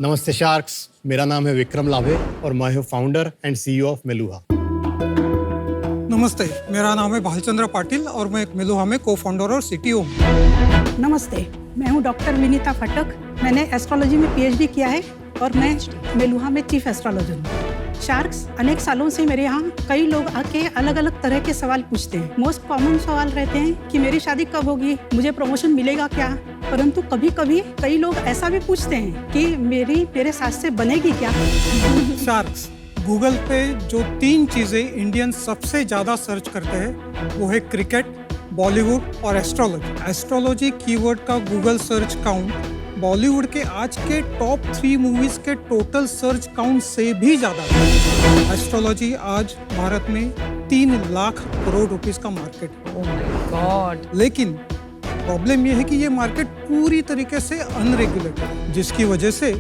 नमस्ते शार्क्स, मेरा नाम है विक्रम लाभे और मैं हूँ founder and CEO of Meluha. नमस्ते, मेरा नाम है भालचंद्र पाटिल और मैं मेलुहा में को फाउंडर और सीटीओ हूँ। नमस्ते, मैं हूँ डॉक्टर विनीता फटक। मैंने एस्ट्रोलॉजी में पीएचडी किया है और मैं मेलुहा में चीफ एस्ट्रोलॉजर हूँ। शार्क्स, अनेक सालों से मेरे यहाँ कई लोग आके अलग अलग तरह के सवाल पूछते हैं। मोस्ट कॉमन सवाल रहते हैं कि मेरी शादी कब होगी, मुझे प्रमोशन मिलेगा क्या। परंतु कभी कभी कई लोग ऐसा भी पूछते हैं कि मेरे सास से बनेगी क्या। शार्क्स, गूगल पे जो 3 चीजें इंडियन सबसे ज्यादा सर्च करते हैं वो है क्रिकेट, बॉलीवुड और एस्ट्रोलॉजी। एस्ट्रोलॉजी कीवर्ड का गूगल सर्च काउंट बॉलीवुड के आज के टॉप 3 मूवीज के टोटल सर्च काउंट से भी ज्यादा है। एस्ट्रोलॉजी आज भारत में 3 लाख करोड़ रुपीस का मार्केट है। Oh my God. लेकिन प्रॉब्लम यह है कि ये मार्केट पूरी तरीके से अनरेगुलेटेड है, जिसकी वजह से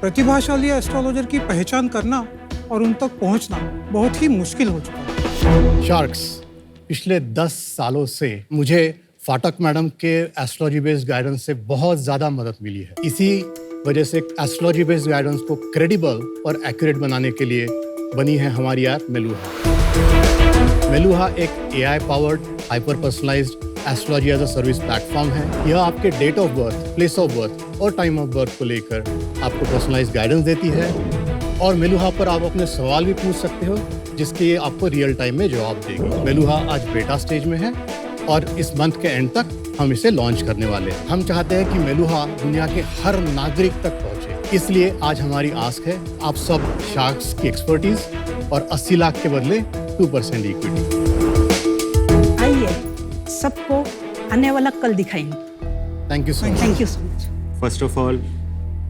प्रतिभाशाली एस्ट्रोलॉजर की पहचान करना और उन तक पहुंचना बहुत ही मुश्किल हो चुका है। शार्क्स, पिछले 10 सालों से मुझे फाटक मैडम के एस्ट्रोलॉजी बेस्ड गाइडेंस से बहुत ज़्यादा मदद मिली है। इसी वजह से एस्ट्रोलॉजी बेस्ड गाइडेंस को क्रेडिबल और एक्यूरेट बनाने के लिए बनी है हमारी ऐप मेलुहा। मेलुहा एक AI powered hyper personalised astrology as a service platform है। यह आपके date of birth, place of birth और टाइम ऑफ बर्थ को लेकर आपको पर्सनलाइज्ड गाइडेंस देती है और मेलुहा पर आप अपने सवाल भी पूछ सकते हो जिसके आपको रियल टाइम में जवाब देगी। मेलुहा आज बेटा स्टेज में है और इस मंथ के एंड तक हम इसे लॉन्च करने वाले हैं। हम चाहते हैं कि मेलुहा दुनिया के हर नागरिक तक पहुंचे, इसलिए आज हमारी आस्क है आप सब शार्क्स की एक्सपर्टीज और 80 लाख के बदले 2% इक्विटी। आइए सबको आने वाला कल दिखाएंगे। Thank you so much. Thank you so much. First of all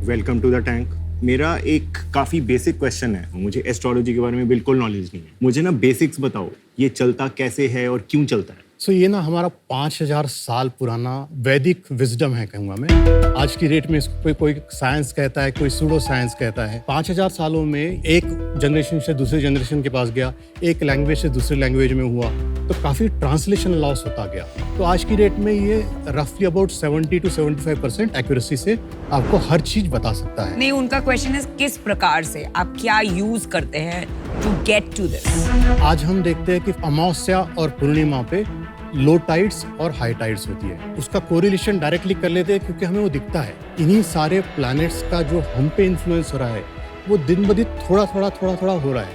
welcome to the tank. मेरा एक काफ़ी बेसिक क्वेश्चन है। मुझे एस्ट्रोलॉजी के बारे में बिल्कुल नॉलेज नहीं है। मुझे ना बेसिक्स बताओ, ये चलता कैसे है और क्यों चलता है। सो ये ना हमारा 5000 साल पुराना वैदिक विजडम है कहूँगा मैं। आज की डेट में इसको कोई साइंस कहता है, कोई सूडो साइंस कहता है। 5000 सालों में एक जनरेशन से दूसरे जनरेशन के पास गया, एक लैंग्वेज से दूसरे लैंग्वेज में हुआ, तो काफ़ी ट्रांसलेशन लॉस होता गया। तो आज की डेट में ये रफली अबाउट 70 to 75% एक्यूरेसी से आपको हर चीज़ बता सकता है। नहीं, उनका क्वेश्चन है किस प्रकार से आप क्या यूज करते हैं टू गेट टू दिस। आज हम देखते हैं कि अमावस्या और पूर्णिमा पे लो टाइड्स और हाई टाइड्स होती है। उसका कोरिलेशन डायरेक्टली कर लेते हैं क्योंकि हमें वो दिखता है। इन्हीं सारे प्लैनेट्स का जो हम पे इन्फ्लुएंस हो रहा है वो दिन ब दिन थोड़ा थोड़ा हो रहा है,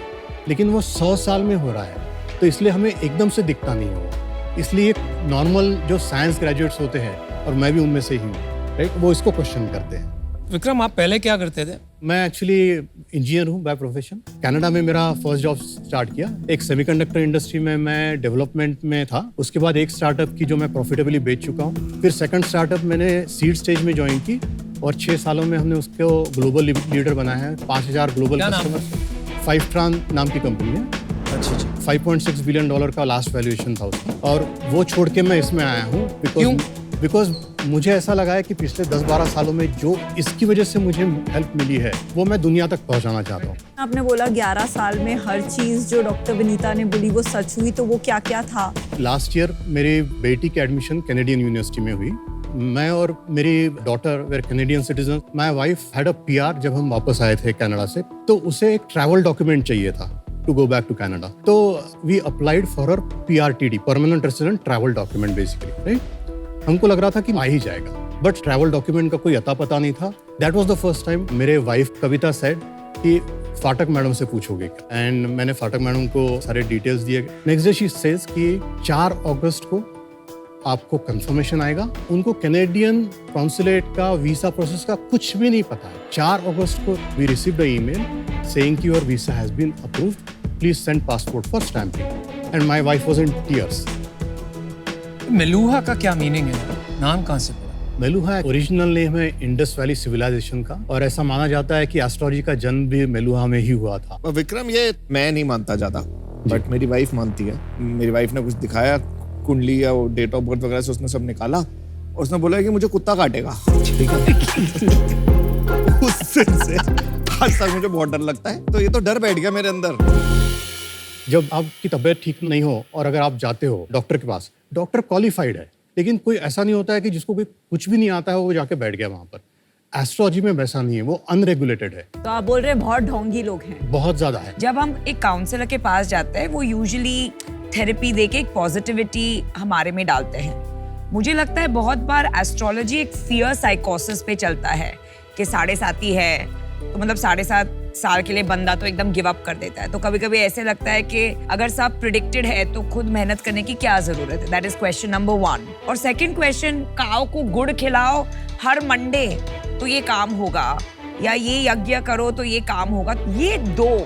लेकिन वो 100 साल में हो रहा है, तो इसलिए हमें एकदम से दिखता नहीं हो। इसलिए नॉर्मल जो साइंस ग्रेजुएट्स होते हैं, और मैं भी उनमें से ही हूँ, राइट, वो इसको क्वेश्चन करते हैं। विक्रम, आप पहले क्या करते थे? मैं एक्चुअली इंजीनियर हूँ बाय प्रोफेशन। कनाडा में मेरा फर्स्ट जॉब स्टार्ट किया। एक सेमीकंडक्टर इंडस्ट्री में मैं डेवलपमेंट में था। उसके बाद एक स्टार्टअप की जो मैं प्रॉफिटेबली बेच चुका हूँ। फिर सेकंड स्टार्टअप मैंने सीड स्टेज में ज्वाइन की और 6 सालों में हमने उसको ग्लोबल लीडर बनाया है। 5000 ग्लोबल कस्टमर्स। 5tran नाम की कंपनी है। अच्छा। $5.6 बिलियन का लास्ट वैल्यूएशन था उसका, और वो छोड़ के मैं इसमें आया हूँ बिकॉज मुझे ऐसा लगा है कि पिछले 10-12 सालों में जो इसकी वजह से मुझे हेल्प मिली है वो मैं दुनिया तक पहुंचाना चाहता हूँ। आपने बोला 11 साल में हर चीज जो डॉक्टर विनीता ने बोली वो सच हुई, तो वो क्या क्या था? लास्ट ईयर मेरी बेटी की एडमिशन कैनेडियन यूनिवर्सिटी में हुई। मैं और मेरी daughter were Canadian citizen. My wife had a PR जब हम वापस आए थे कनाडा से, तो उसे एक ट्रैवल डॉक्यूमेंट चाहिए था to go back to Canada. तो we applied for her PRTD, permanent resident travel document basically, right. हमको लग रहा था कि आ ही जाएगा, बट ट्रैवल डॉक्यूमेंट का कोई अता पता नहीं था। That was the first time मेरे वाइफ कविता सेड कि फाटक मैडम से पूछोगे, एंड मैंने फाटक मैडम को सारे डिटेल्स दिए। नेक्स्ट डे शी सेज कि 4 अगस्त को आपको कंफर्मेशन आएगा। उनको कैनेडियन कॉन्सुलेट का वीसा प्रोसेस का कुछ भी नहीं पता है। 4 अगस्त को we received a email saying कि your visa has been approved, please send passport for stamping, and my wife was in tears. Meluha का क्या मीनिंग है? नाम कहाँ से पड़ा? मेलुहा ओरिजिनल नेम है इंडस वैली सिविलाइजेशन का, और ऐसा माना जाता है कि एस्ट्रोलॉजी का जन्म भी मेलुहा में ही हुआ था। विक्रम, ये मैं नहीं मानता ज्यादा, बट मेरी वाइफ मानती है। मेरी वाइफ ने कुछ दिखाया, कुंडली या डेट ऑफ बर्थ वगैरह से उसने सब निकाला और उसने बोला कि मुझे कुत्ता काटेगा। ठीक है। उस दिन से आज तक मुझे बहुत डर लगता है, तो ये तो डर बैठ गया मेरे अंदर। जब आपकी तबीयत ठीक नहीं हो और अगर आप जाते हो डॉक्टर के पास, डॉक्टर क्वालिफाइड है, लेकिन कोई ऐसा नहीं होता है कि जिसको कोई कुछ भी नहीं आता है वो जाके बैठ गया वहाँ पर। एस्ट्रोलॉजी में वैसा नहीं है, वो अनरेगुलेटेड है, तो आप बोल रहे हैं बहुत ढोंगी लोग हैं। बहुत ज्यादा है। जब हम एक काउंसलर के पास जाते हैं वो यूजुअली थेरेपी देके एक पॉजिटिविटी हमारे में डालते हैं। मुझे लगता है बहुत बार एस्ट्रोलॉजी एक फियर साइकोसिस पे चलता है कि 7.5 है तो मतलब 7.5 साल के लिए बंदा तो एकदम गिव अप कर देता है। तो कभी कभी ऐसे लगता है कि अगर सब प्रिडिक्टेड है तो खुद मेहनत करने की क्या जरूरत है। That is question number 1। और सेकंड क्वेश्चन, काऊ को गुड़ खिलाओ हर मंडे तो ये काम होगा, या ये यज्ञ करो तो ये काम होगा। ये 2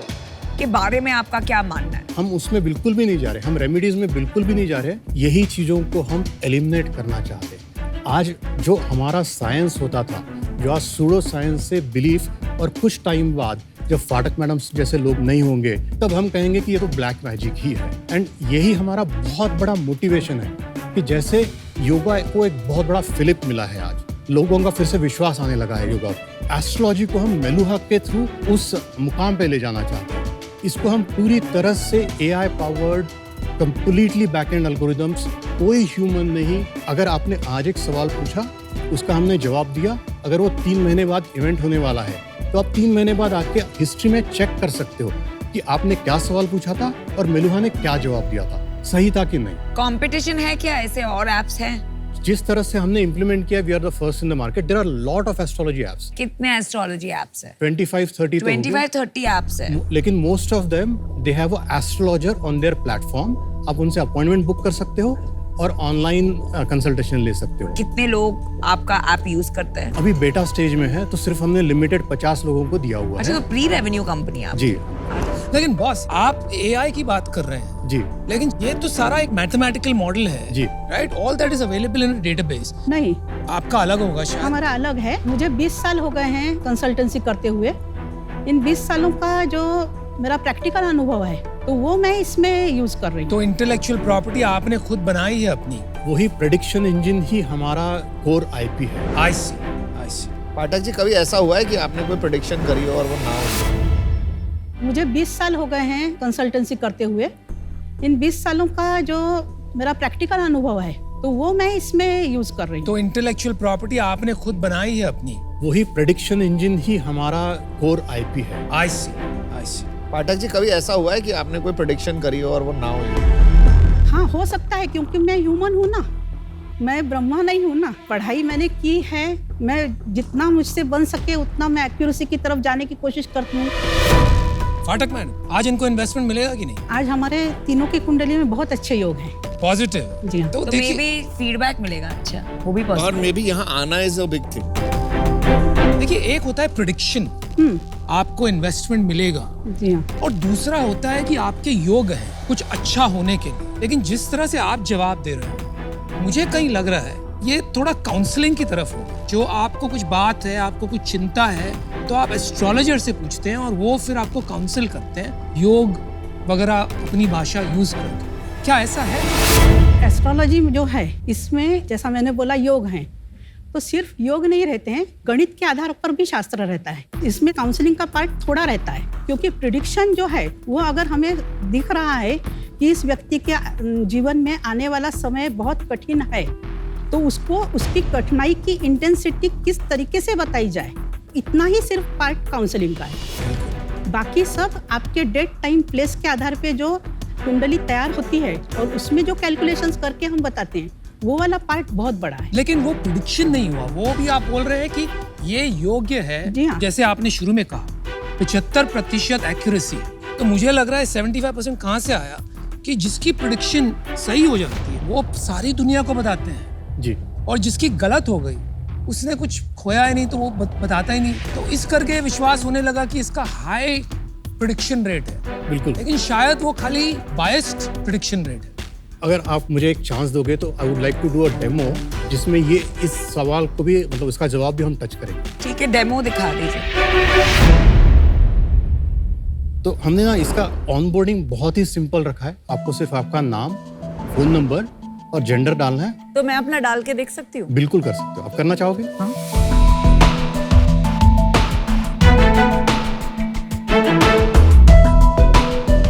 के बारे में आपका क्या मानना है? हम उसमें बिल्कुल भी नहीं जा रहे, हम रेमेडीज में बिल्कुल भी नहीं जा रहे। यही चीजों को हम एलिमिनेट करना चाहते हैं। आज जो हमारा साइंस होता था, जो आज सूडो साइंस से बिलीफ, और कुछ टाइम बाद जब फाटक मैडम जैसे लोग नहीं होंगे तब हम कहेंगे कि ये तो ब्लैक मैजिक ही है। एंड यही हमारा बहुत बड़ा मोटिवेशन है कि जैसे योगा को एक बहुत बड़ा फिलिप मिला है, आज लोगों का फिर से विश्वास आने लगा है योगा। एस्ट्रोलॉजी को हम मेलुहा के थ्रू उस मुकाम पे ले जाना चाहते हैं। इसको हम पूरी तरह से AI powered, completely backend algorithms, कोई ह्यूमन नहीं। अगर आपने आज एक सवाल पूछा, उसका हमने जवाब दिया, अगर वो 3 महीने बाद इवेंट होने वाला है तो आप 3 महीने बाद आके हिस्ट्री में चेक कर सकते हो कि आपने क्या सवाल पूछा था और मेलुहा ने क्या जवाब दिया था, सही था कि नहीं। कंपटीशन है क्या? ऐसे और एप्स हैं? जिस तरह से हमने इम्प्लीमेंट किया, we are the first in the market. There are lot of astrology apps. कितने एस्ट्रोलॉजी एप्स है? 25-30 25-30 एप्स है। लेकिन most of them they have a astrologer on their platform. आप उनसे अपॉइंटमेंट बुक कर सकते हो और ऑनलाइन कंसल्टेशन ले सकते हो। कितने लोग आपका ऐप यूज करते हैं? अभी बेटा स्टेज में है तो सिर्फ हमने लिमिटेड 50 लोगों को दिया हुआ अच्छा, है। तो प्री रेवेन्यू कंपनी आप? जी लेकिन बॉस, आप AI की बात कर रहे हैं, जी लेकिन ये तो सारा एक मैथमेटिकल मॉडल है जी। Right? All that is available in database. नहीं, आपका अलग होगा शायद। हमारा अलग है। मुझे 20 साल हो गए हैं कंसल्टेंसी करते हुए। इन 20 सालों का जो मेरा प्रैक्टिकल अनुभव है तो वो मैं इसमें यूज कर रही हूँ। तो इंटेलेक्चुअल प्रॉपर्टी आपने खुद बनाई है अपनी? वही प्रेडिक्शन इंजन ही हमारा कोर IP है। आई सी। पाठक जी, कभी ऐसा हुआ है कि आपने कोई प्रेडिक्शन करी हो और वो ना हो? मुझे 20 साल हो गए हैं कंसल्टेंसी करते हुए। इन 20 सालों का जो मेरा प्रैक्टिकल अनुभव है तो वो मैं इसमें यूज कर रही हूँ। तो इंटेलेक्चुअल प्रॉपर्टी आपने खुद बनाई है अपनी? वही प्रेडिक्शन इंजन ही हमारा कोर IP है। आई सी। पाठक जी, कभी ऐसा हुआ है कि आपने कोई प्रेडिक्शन करी हो और वो ना हो? हाँ, हो सकता है, क्योंकि मैं ह्यूमन हूँ ना, मैं ब्रह्मा नहीं हूँ ना। पढ़ाई मैंने की है, मैं जितना मुझसे बन सके उतना मैं एक्यूरेसी की तरफ जाने की कोशिश करती हूँ। फाटक मैन, आज इनको इन्वेस्टमेंट मिलेगा कि नहीं? आज हमारे तीनों की कुंडली में बहुत अच्छे योग हैं। पॉजिटिव? जी हाँ। तो तो मे देखिए, भी फीडबैक मिलेगा। अच्छा, वो भी और पॉसिबल। मे बी यहाँ आना इज अ बिग थिंग। देखिए, एक होता है प्रेडिक्शन, आपको इन्वेस्टमेंट मिलेगा, जी हाँ। और दूसरा होता है कि आपके योग है कुछ अच्छा होने के लिए। लेकिन जिस तरह से आप जवाब दे रहे हैं, मुझे कहीं लग रहा है ये थोड़ा काउंसलिंग की तरफ हो। जो आपको कुछ बात है, आपको कुछ चिंता है, तो आप एस्ट्रोलॉजर से पूछते हैं और वो फिर आपको काउंसिल करते हैं योग वगैरह अपनी भाषा यूज करके। क्या ऐसा है? एस्ट्रोलॉजी जो है इसमें जैसा मैंने बोला योग हैं, तो सिर्फ योग नहीं रहते हैं, गणित के आधार पर भी शास्त्र रहता है। इसमें काउंसलिंग का पार्ट थोड़ा रहता है, क्योंकि प्रिडिक्शन जो है वो अगर हमें दिख रहा है कि इस व्यक्ति के जीवन में आने वाला समय बहुत कठिन है तो उसको उसकी कठिनाई की इंटेंसिटी किस तरीके से बताई जाए, इतना ही सिर्फ पार्ट काउंसलिंग का है। बाकी सब आपके डेट टाइम प्लेस के आधार पे जो कुंडली तैयार होती है और उसमें जो कैलकुलेशंस करके हम बताते हैं, वो वाला पार्ट बहुत बड़ा है। लेकिन वो प्रेडिक्शन नहीं हुआ, वो भी आप बोल रहे हैं कि ये योग्य है। जी हाँ। जैसे आपने शुरू में कहा 75% एक्यूरेसी, तो मुझे लग रहा है 75% कहाँ से आया कि जिसकी प्रेडिक्शन सही हो जाती है वो सारी दुनिया को बताते हैं जी। और जिसकी गलत हो गई उसने कुछ खोया ही नहीं तो वो बताता ही नहीं, तो इस करके विश्वास होने लगा कि इसका हाई प्रेडिक्शन रेट है। बिल्कुल। लेकिन शायद वो खाली बायस्ड प्रेडिक्शन रेट है। अगर आप मुझे एक चांस दोगे तो I would like to do a demo जिसमें ये इस सवाल को भी, मतलब इसका जवाब भी हम टच करेंगे। ठीक है, डेमो दिखा दीजिए। तो हमने ना इसका ऑनबोर्डिंग बहुत ही सिंपल रखा है। आपको सिर्फ आपका नाम, फोन नंबर और जेंडर डालना है। तो मैं अपना डाल के देख सकती हूँ? बिल्कुल कर सकते हो। आप करना चाहोगे? हाँ।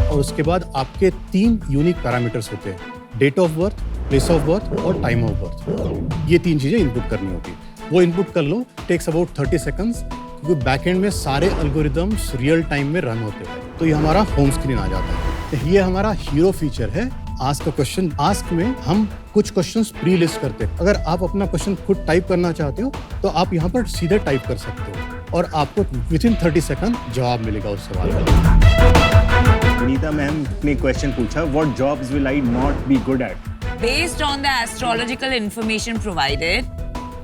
और उसके बाद आपके 3 यूनिक पैरामीटर्स होते हैं, date of birth, place of birth और टाइम ऑफ बर्थ। ये 3 चीजें इनपुट करनी होती है। वो इनपुट कर लो, टेक्स अबाउट 30 सेकंड्स, क्योंकि बैकएंड में सारे एल्गोरिदम्स रियल टाइम में रन होते हैं। तो ये हमारा होम स्क्रीन आ जाता है। तो ये हमारा हीरो फीचर है आस्क अ क्वेश्चन। आस्क में हम कुछ क्वेश्चंस प्री लिस्ट करते हैं। अगर आप अपना क्वेश्चन खुद टाइप करना चाहते हो तो आप यहाँ पर सीधे टाइप कर सकते हो और आपको विद इन 30 सेकंड जवाब मिलेगा उस सवाल का। विनीता मैम ने क्वेश्चन पूछा, what jobs will I not be good at? Based on the astrological information provided,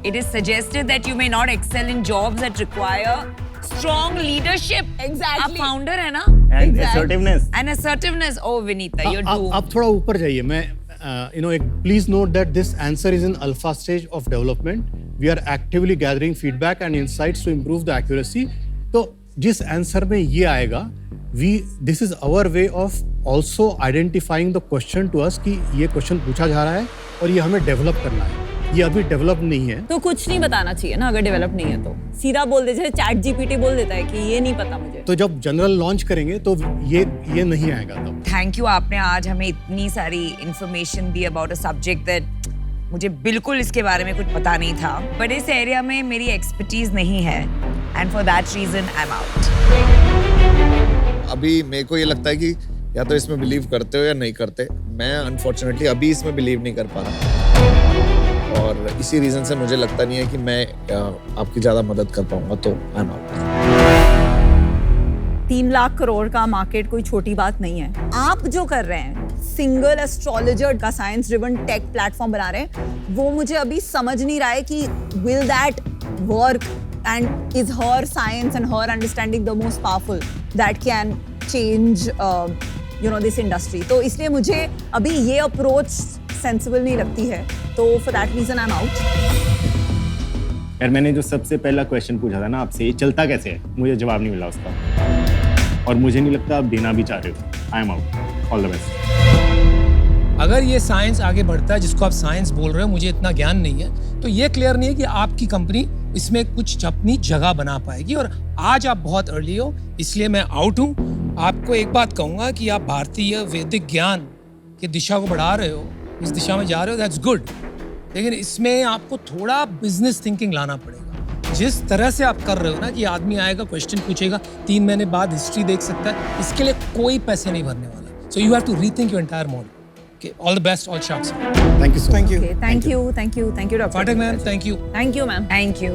it is suggested that you may not excel in jobs that require strong leadership. Exactly. आप founder है ना? And assertiveness. And assertiveness. Oh, Vinita, you're doomed. आप थोड़ा ऊपर जाइए। मैं please note that this answer is in alpha stage of development. We are actively gathering feedback and insights to improve the accuracy. तो जिस answer में ये आएगा, this is our way of also identifying the question to us कि ये question पूछा जा रहा है और ये हमें डेवलप करना है। ये अभी डेवलप नहीं है तो कुछ नहीं बताना चाहिए ना, अगर डेवलप नहीं है तो सीधा बोल दे, जैसे चैट जीपीटी बोल देता है कि ये नहीं पता मुझे। तो जब जनरल लॉन्च करेंगे तो ये नहीं आएगा तब। थैंक यू, आपने आज हमें इतनी सारी information the about a subject that मुझे बिल्कुल इसके बारे में कुछ पता नहीं था, बट इस एरिया में मेरी एक्सपर्टीज नहीं है and for that reason I am out. अभी मेरे को ये लगता है कि या तो इसमें बिलीव करते हो या नहीं करते। मैं अनफॉर्चुनेटली अभी इसमें बिलीव नहीं कर पा रहा और इसी रीजन से मुझे लगता नहीं है कि मैं आपकी ज्यादा मदद कर पाऊंगा, तो आई एम आउट। 3 लाख करोड़ का मार्केट कोई छोटी बात नहीं है। आप जो कर रहे हैं, सिंगल एस्ट्रोलॉजर का साइंस ड्रिवन टेक प्लेटफॉर्म बना रहे हैं, वो मुझे अभी समझ नहीं रहा है कि will that work and is her science and her understanding the most powerful that can change this industry. तो इसलिए मुझे अभी ये अप्रोच सेंसिबल नहीं लगती है, तो for that reason I am out. यार मैंने जो सबसे पहला क्वेश्चन पूछा था ना आपसे, ये चलता कैसे है, मुझे जवाब नहीं मिला उसका और मुझे नहीं लगता आप देना भी चाह रहे हो। आई am out. All the best. अगर ये साइंस आगे बढ़ता है, जिसको आप साइंस बोल रहे हो, मुझे इतना ज्ञान नहीं है, तो ये क्लियर नहीं है कि आपकी कंपनी इसमें कुछ अपनी जगह बना पाएगी। और आज आप बहुत अर्ली हो, इसलिए मैं आउट हूँ। आपको एक बात कहूँगा कि आप भारतीय वैदिक ज्ञान की दिशा को बढ़ा रहे हो, इस दिशा में जा रहे हो, दैट्स गुड, लेकिन इसमें आपको थोड़ा बिजनेस थिंकिंग लाना पड़ेगा। जिस तरह से आप कर रहे हो ना कि आदमी आएगा, क्वेश्चन पूछेगा, 3 महीने बाद हिस्ट्री देख सकता है, इसके लिए कोई पैसे नहीं भरने वाला। So you have to rethink your entire model. Okay, all the best, all sharks. Thank you so much. Okay, thank you, Dr. Phatak ma'am, thank you. Thank you, ma'am. Thank you.